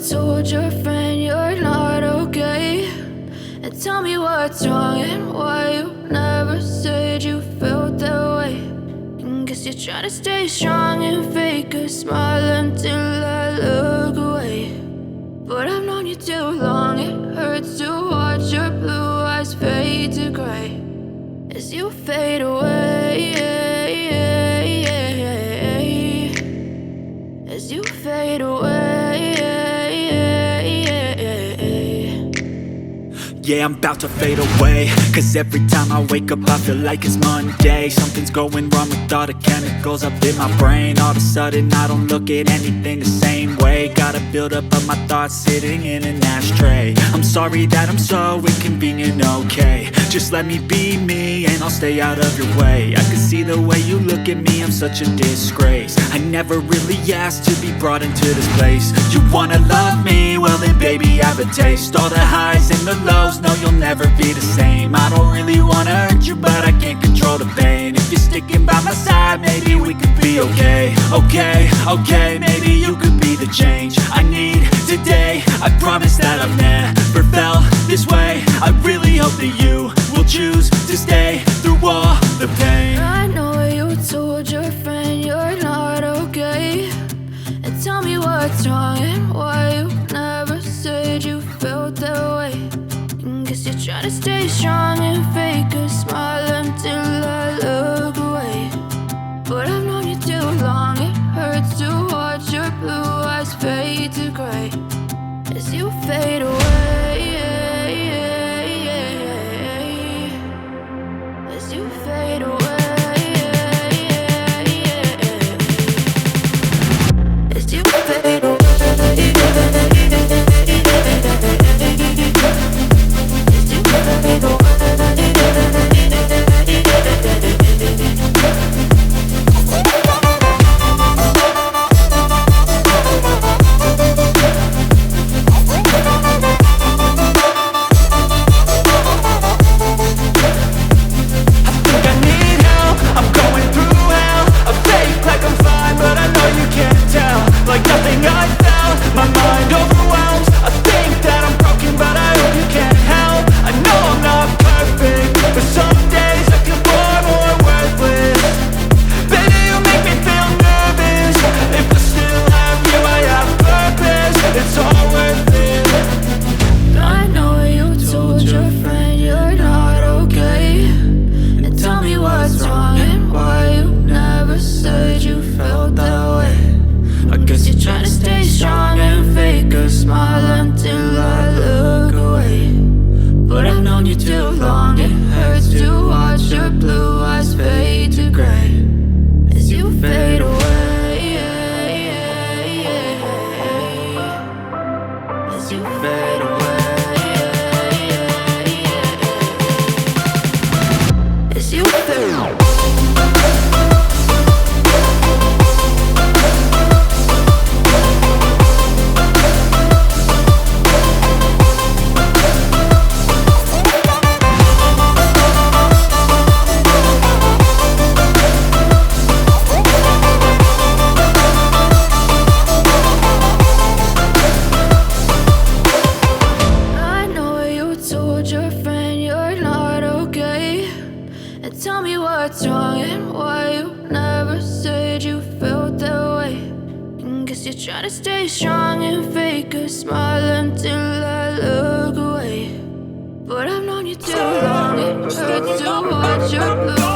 told your friend you're not okay, and tell me what's wrong and why you never said you felt that way. And guess you're trying to stay strong and fake a smile until I look away. But I've known you too long, it hurts to watch your blue eyes fade to gray as you fade away, as you fade away. Yeah, I'm about to fade away, cause every time I wake up I feel like it's Monday. Something's going wrong with all the chemicals up in my brain. All of a sudden I don't look at anything the same way. Gotta build up of my thoughts sitting in an ashtray. I'm sorry that I'm so inconvenient, okay. Just let me be me and I'll stay out of your way. I can see the way you look at me, I'm such a disgrace. I never really asked to be brought into this place. You wanna love me? Well then baby I have a taste. All the highs and the lows, no you'll never be the same. I don't really wanna hurt you but I can't control the pain. If you're sticking by my side maybe we could be okay. Okay, maybe you could be the change I need today. I promise that I've never felt this way. I really hope that you will choose to stay through all the pain. I know you told your friend you're not okay, and tell me what's wrong and why you never said you felt that way. And guess you're trying to stay strong and fake a smile until I look away. But I've known you too long, it hurts to watch your blue eyes fade to gray as you fade away, as you fade away, as you fade away. Tell me what's wrong and why you never said you felt that way. And guess you're trying to stay strong and fake a smile until I look away. But I've known you too long, it hurts to watch your blue